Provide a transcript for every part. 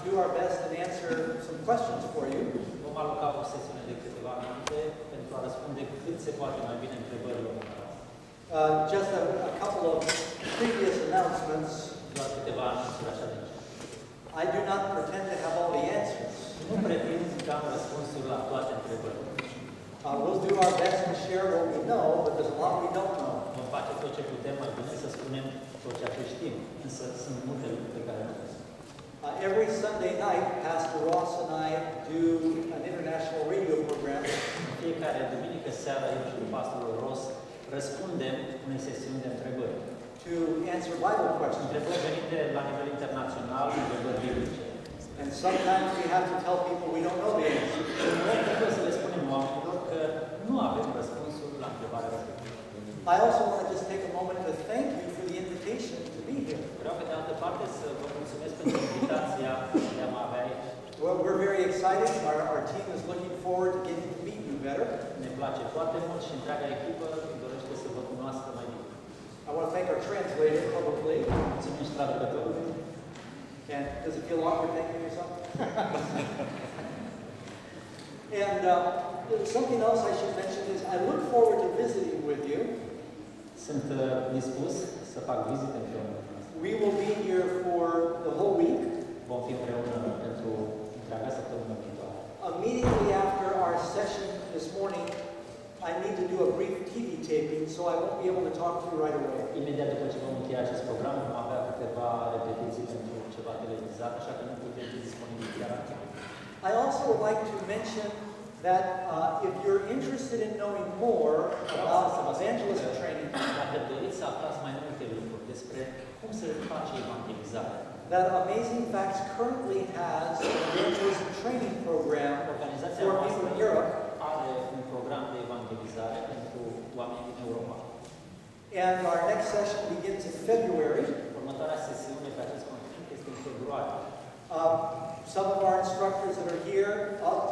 do our best and answer some questions for you. Vom aloca o sesiune de câteva minute pentru a răspunde cât se poate mai bine întrebărilor. Just a couple of previous announcements. Doar câteva anunțuri așa de început. I do not pretend to have all the answers. Nu pretind că am răspunsuri la toate întrebările. We'll do our best to share what we know, but there's a lot we don't know. Vom face tot ce putem mai bine să spunem tot ceea ce știm, însă sunt multe lucruri pe care nu le știm. Every Sunday night, Pastor Ross and I do an international radio program. Fiecare duminică seara, eu și pastorul Ross răspundem unei sesiuni de întrebări. To answer Bible questions. Întrebări venite la nivel internațional, întrebări biblice. And sometimes we have to tell people we don't know the answer. Noi trebuie să le spunem oamenilor că nu avem răspunsul la întrebarea respectivă. I also want to just take a moment to thank you for the invitation to be here. Vreau pe de altă parte să vă mulțumesc pentru invitația de a mă avea aici. Well, we're very excited. Our team is looking forward to getting to meet you better. Ne place foarte mult și întreaga echipă dorește să vă cunoască mai bine. I want to thank our translator publicly. Mulțumim și traducătorului. And does it feel awkward thanking yourself? And something else I should mention is I look forward to visiting with you. Sunt dispus să fac vizite împreună. We will be here for the whole week. Vom fi împreună pentru întreaga săptămână viitoare. Immediately after our session this morning, I need to do a brief TV taping, so I won't be able to talk to you right away. Imediat după ce vom încheia acest program, vom avea câteva repetiții pentru ceva televizat, așa că nu putem fi disponibili chiar acum. I also would like to mention that if you're interested in knowing more about evangelism training, dacă doriți să aflați mai multe lucruri despre cum se face evangelizarea, that Amazing Facts currently has an evangelism training program organizația for noastră people in Europe. are un program de evangelizare pentru oameni din Europa. And our next session begins in February. Următoarea sesiune pe acest conflict este în februarie. Some of our instructors that are here,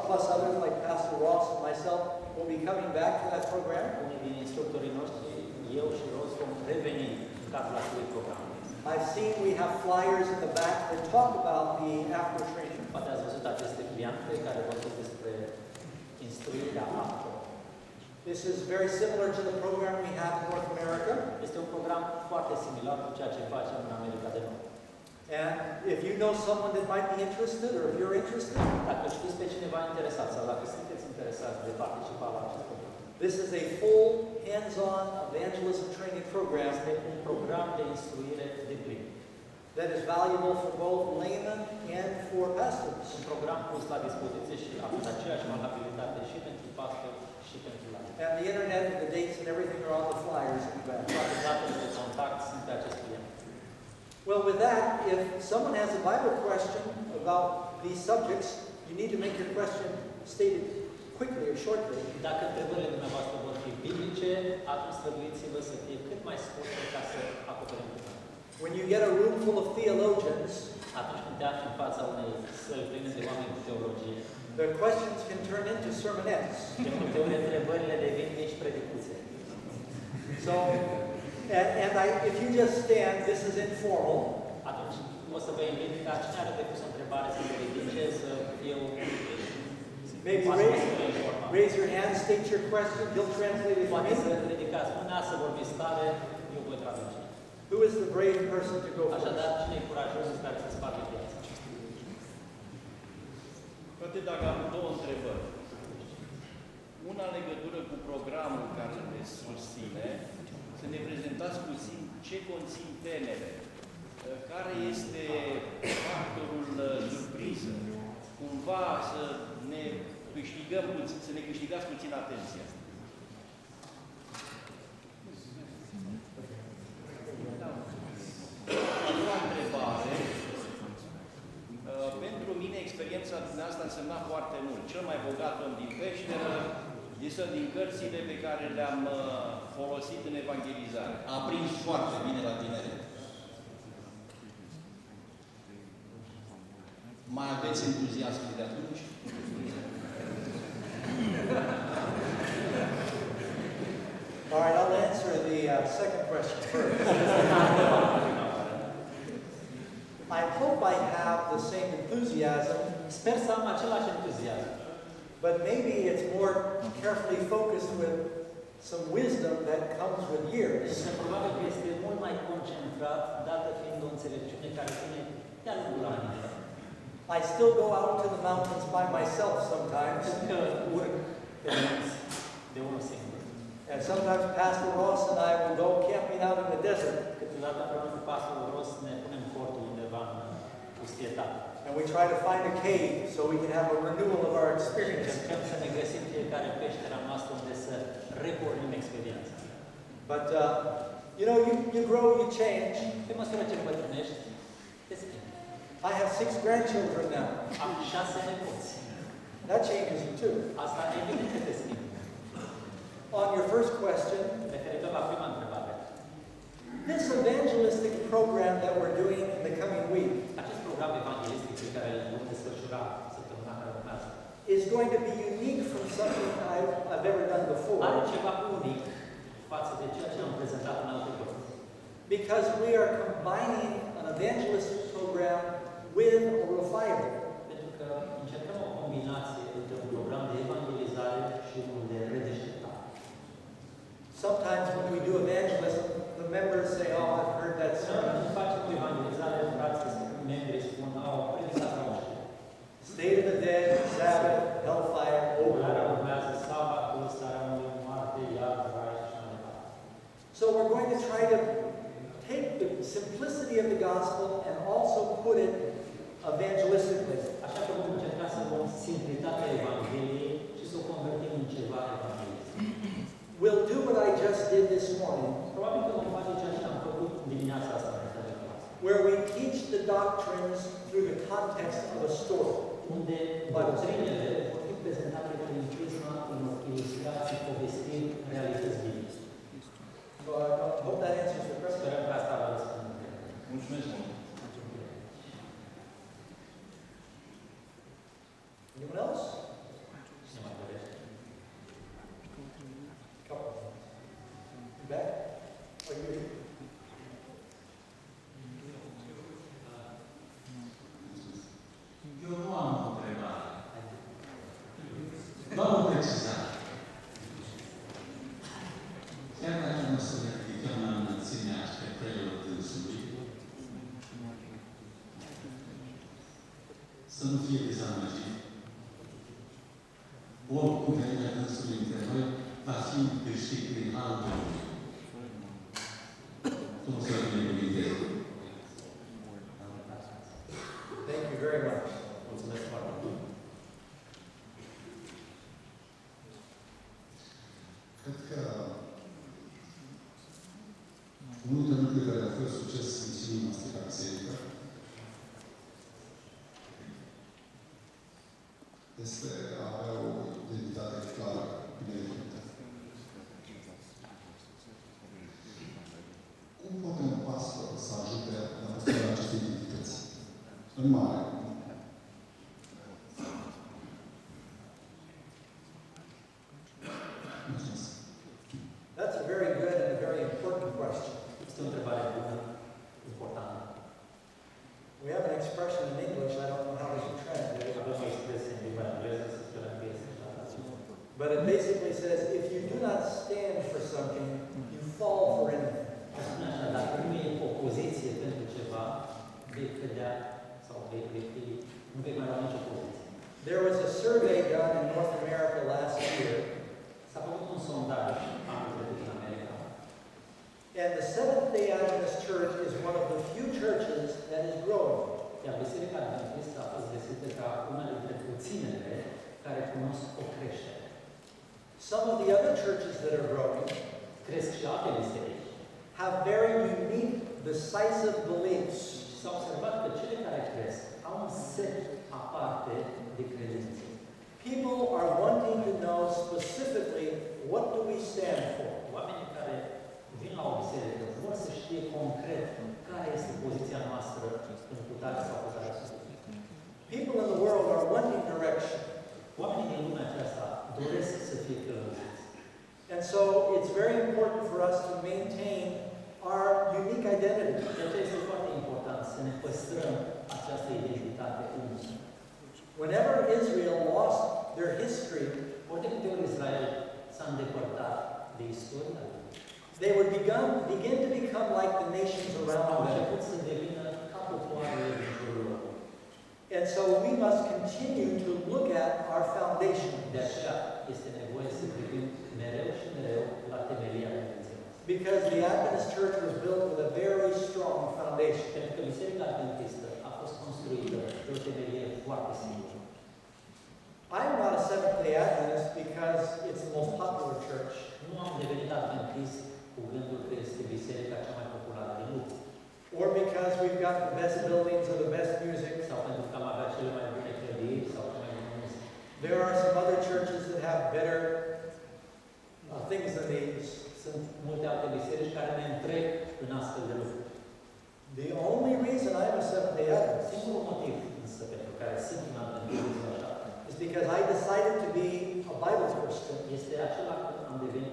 plus others like Pastor Ross and myself, will be coming back to that program. Unii din instructorii noștri, eu și Ross, vom reveni în cadrul acelui program. I've seen we have flyers in the back that talk about the after training. Poate ați văzut aceste pliante care vorbesc despre instruirea after. This is very similar to the program we have in North America. Este un program foarte similar cu ceea ce facem în America de Nord. And if you know someone that might be interested, or if you're interested, Dacă știți pe cineva interesat sau dacă sunteți interesați de participa la acest program, this is a full hands-on evangelism training program este un program de instruire de plin. that is valuable for both laymen and for pastors. Un program pus la dispoziție și având aceeași valabilitate și pentru pastori și pentru laicuri. And the internet and the dates and everything are on the flyers in the back. Toate datele de contact sunt pe acest pliant. Well, with that, if someone has a Bible question about these subjects, you need to make your question stated quickly or shortly. Dacă întrebările dumneavoastră vor fi biblice, atunci străduiți-vă să fie cât mai scurte ca să acoperim cât mai. When you get a room full of theologians, Atunci când te afli în fața unei săli pline de oameni cu teologie, the questions can turn into sermonettes. de multe ori întrebările devin mici predicuțe. So, if you just stand, this is informal. Atunci o să vă invit ca cine are depus o întrebare să se ridice, să fie o Maybe raise your hand, state your question, he'll translate it for Poate să me. ridicați mâna, să vorbiți tare, eu voi traduce. Who is the brave person to go Așadar, first? cine e curajosul care să spargă viața? Poate dacă am două întrebări. Una în legătură cu programul care ne susține, să ne prezentați puțin ce conțin temele, care este factorul surpriză, cumva să ne câștigați puțin atenția. A doua întrebare. Pentru mine, experiența din asta însemna foarte mult. Cel mai bogat om din peșteră este din cărțile pe care le-am folosit în evangelizare. A prins foarte bine la tineret. Mai aveți entuziasm de atunci? All right, I'll answer the second question first. I hope I have the same enthusiasm, Sper să am același entuziasm. but maybe it's more carefully focused with some wisdom that comes with years. Însă probabil că este mult mai concentrat, dată fiind o înțelepciune care vine de-a lungul anilor. I still go out to the mountains by myself sometimes, Încă urc pe munți de unul singur. and sometimes Pastor Ross and I will go camping out in the desert, Câteodată împreună cu pastorul Ros ne punem cortul undeva în pustietate. and we try to find a cave so we can have a renewal of our experience. Încercăm să ne găsim fiecare peștera noastră unde să repornim experiența. But, you grow, you change. Pe măsură ce îmbătrânești, te schimbi. I have 6 grandchildren now. Am 6 nepoți. That changes you too. Asta evident că te schimbi. On your first question, Referitor la prima întrebare. this evangelistic program that we're doing in the coming week Acest program evanghelistic pe care îl vom desfășura săptămâna care urmează is going to be unique from something I've ever done are before, ceva unic față de ceea ce am prezentat în alte părți. because we are combining an evangelistic program with a revival. Pentru că încercăm o combinație între un program de evangelizare și unul de redeșteptare. Sometimes when we do evangelism, the members say, "Oh, I've heard that sermon." Când facem o evangelizare, frații, membrii spun, au predicat la noștri. State of the dead, Sabbath, hellfire, Care over. urmează sabatul, starea unui moarte, iar, rai și așa mai departe. So we're going to try to take the simplicity of the gospel and also put it evangelistically. Așa că vom încerca să luăm simplitatea Evangheliei și să o convertim în ceva evanghelist. We'll do what I just did this morning, Probabil că vom face ceea ce am făcut dimineața asta în clasă, where we teach the doctrines through the context of a story. unde doctrinele vor fi prezentate prin prisma unor ilustrații, povestiri, realități biblice. So I hope that answers the question. Sperăm că asta va răspunde. Mulțumesc mult! Anyone else? Cine mai dorește? Couple. You back? Are you? Eu nu am o întrebare. Doar o precizare. Chiar dacă nu să ne ridicăm la înălțimea așteptărilor dânsului, să nu fie dezamăgit. Oricum, venirea dânsului între noi va fi un câștig prin harul Domnului. Dumnezeu să ne binecuvânteze. Thank you very much. Mulțumesc foarte mult. Cred că unul dintre lucrurile care a fost succes în misiunea noastră ca biserică este a avea o identitate clară, bine definită. Cum poate un pastor să ajute la păstrarea acestei identități? În mare. Mulțumesc. That's a very good and a very important question. Este o întrebare bună, importantă. We have an expression in English, I don't know how we should translate it, Avem o expresie în limba engleză, să sperăm că este traducere. but it basically says, if you do not stand for something, you fall for anything. Spune așa, dacă nu e opoziție pentru ceva, vei cădea sau nu vei mai lua nicio poziție. There was a survey done in North America last year, S-a făcut un sondaj anul trecut în America. and the Seventh-day Adventist Church is one of the few churches that is growing. Iar Biserica Adventistă a fost găsită ca una dintre puținele care cunosc o creștere. Some of the other churches that are growing Cresc și alte biserici. have very unique, decisive beliefs. Și s-a observat că cele care cresc au un set aparte de credințe. People are wanting to know specifically what do we stand for. Oamenii care vin la o biserică vor să știe concret care este poziția noastră în putare sau putare sus. People in the world are wanting direction. Oamenii din lumea aceasta doresc să fie călăuziți. And so it's very important for us to maintain our unique identity. De aceea este foarte important să ne păstrăm această Whenever Israel lost their history, Ori de câte ori Israel s-a îndepărtat de istoria lui, they would begin to become like the nations au around them. început să devină ca popoarele din jurul lor. And so we must continue to look at our foundation. De aceea este nevoie să privim mereu și mereu la temelia credinței noastre. Because the Adventist church was built with a very strong foundation. Pentru că Biserica Adventistă a fost construită pe o temelie foarte simplă. I'm not a Seventh-day Adventist because it's the most popular church, Nu am devenit adventist cu gândul că este biserica cea mai populară din lume. or because we've got the best buildings or the best music. Sau pentru că am avea cele mai bune clădiri sau cea mai bună muzică. There are some other churches that have better things than these. Sunt multe alte biserici care ne întrec în astfel de lucruri. The only reason I'm a Seventh-day Adventist Singurul motiv însă pentru care sunt un adventist așa is because I decided to be a Bible Christian, este acela că am dorit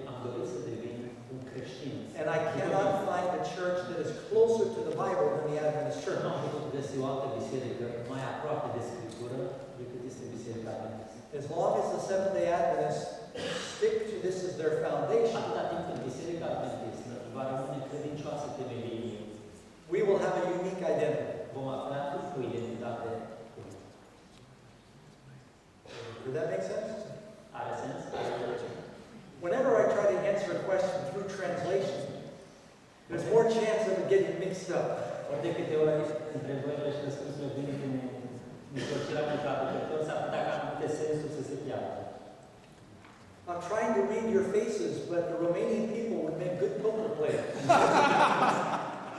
să devin un creștin. and I cannot find a church that is closer to the Bible than the Adventist Nu church. am putut găsi o altă biserică mai aproape de Scriptură decât este Biserica Adventistă. As long as the Seventh-day Adventists stick to this as their foundation, Atâta timp cât Biserica Adventistă va rămâne credincioasă temeliei, we will have a unique identity. vom avea o identitate unică. Did that make sense? Are sens? Whenever I try to answer a question through translation, there's more chance of it getting mixed up. Ori de câte ori întrebările și răspunsurile vin din mijlocirea unui traducător, s-ar putea ca anumite sensuri să se piardă. I'm trying to read your faces, but the Romanian people would make good poker players.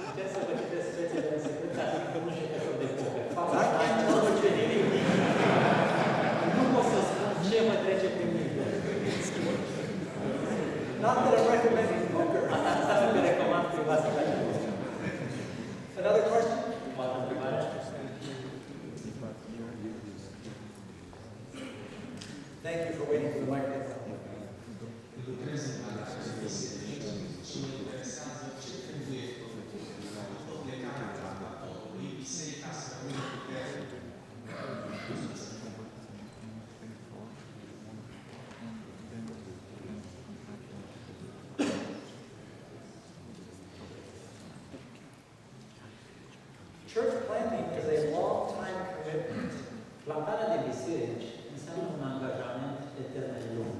Încerc să vă citesc fețele în secret, dar zic că nu și jucători de poker. I can't tell what you need. Nu pot să spun ce mă trece prin minte. Not that I'm recommending poker. Asta înseamnă că recomand privat să faci poker. Another question? O altă întrebare? Thank you for waiting for the microphone. Lucrez în partea biserică și mă interesează ce trebuie făcut după plecarea tratatorului, biserica să rămână puternică. Church planting is a long-time commitment. Plantarea de biserici înseamnă un angajament pe termen lung.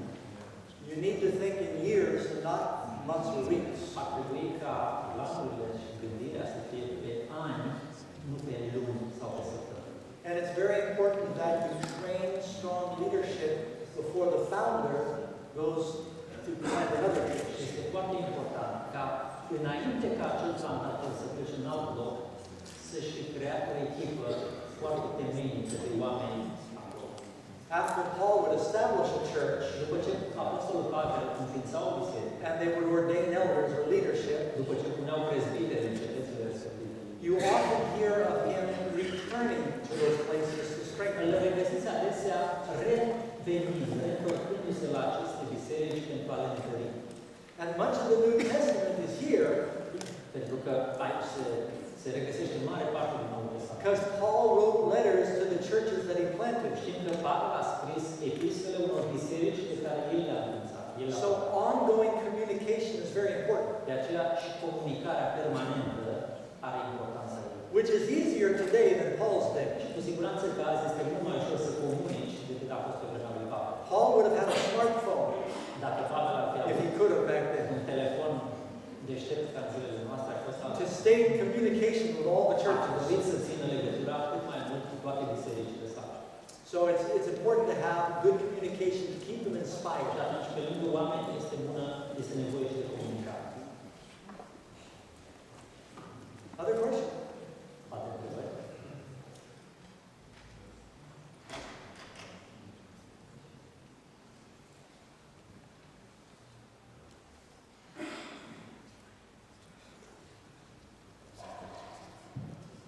You need to think in years and not months or weeks. Ar trebui ca planurile și gândirea să fie pe ani, nu pe luni sau pe săptămâni. And it's very important that you train strong leadership before the founder goes to plant another church. Este foarte important ca înainte ca acel plantator să plece în alt loc, să-și fi creat o echipă foarte temeinică de oameni acolo. After Paul would establish a church, După ce Apostolul Pavel înființa o biserică, and they would ordain elders or leadership, după ce puneau prezbiteri în cetățile respective, you often hear of him returning to those places to strengthen îl them. regăsiți adesea revenind, reîntorcându-se la aceste biserici pentru a le întări. And much of the New Testament is here Pentru că aici se regăsește mare parte din Noul Testament. because Paul wrote letters to the churches that he planted. Știm că Pavel a scris epistole unor biserici pe care el le-a înființat. El So ongoing communication is very important, De aceea și comunicarea permanentă are importanța ei. which is easier today than Paul's day. Și cu siguranță că azi este mult mai ușor să comunici decât a fost pe vremea lui Pavel. Paul would have had a smartphone Dacă Pavel ar fi if he avut could have back then, un telefon deștept ca în zilele noastre, a fost to stay in communication with all the a churches. trebuit să țină legătura cât mai mult cu toate bisericile sale. So it's important to have good communication to keep them Și inspired. atunci, pe lângă oameni, este nevoie și de comunicare. Other questions? Alte întrebări?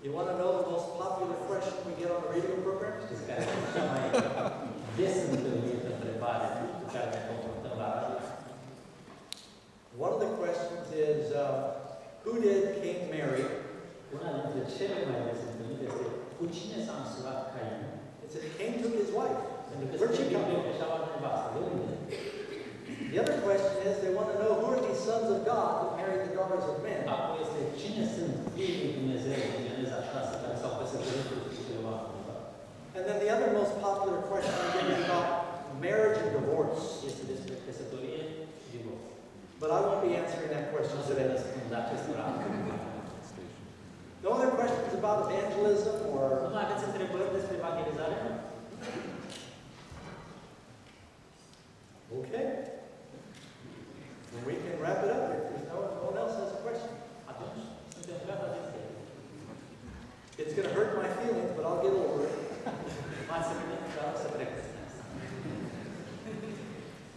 You want to know the most popular question we get on the radio programs? Știți care este cea mai des întâlnită întrebare cu care ne confruntăm la radio? One of the questions is, who did King marry? Una dintre cele mai des întâlnite este cu cine s-a însurat Cain? It said he came to his wife. Pentru că Where'd she spune come Biblie from? că și-a luat nevastă. De unde? The other question is they want to know who are these sons of God that married the daughters of men. Apoi este cine sunt fiii lui Dumnezeu din Geneza 6 care s-au căsătorit cu fiicele oamenilor. And then the other most popular question again is about marriage and divorce. Este despre căsătorie și divorț. But I won't be answering that question Nu se today. răspund la acest rar. No other questions about evangelism or Nu mai aveți întrebări despre evangelizare? okay. Then we can wrap it up if there's no one else has a question. Atunci, suntem gata de zi. It's going to hurt my feelings, but I'll get over it. M-ați răbit, dar o să trec peste asta.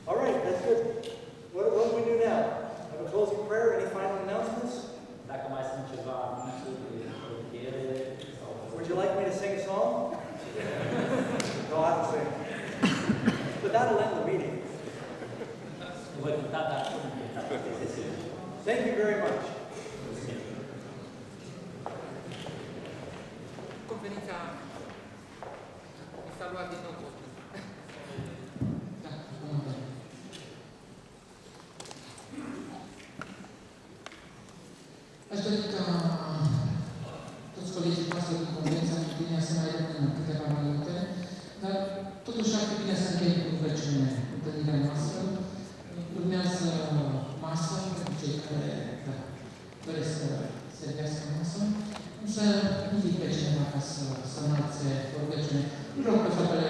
All right, that's good. What do we do now? Have a closing prayer? Any final announcements? Dacă mai sunt ceva anunțuri de încheiere sau... Would you like me to sing a song? No, I don't sing. But that'll end the meeting. Voi cânta, dar nu cânta. Thank you very much.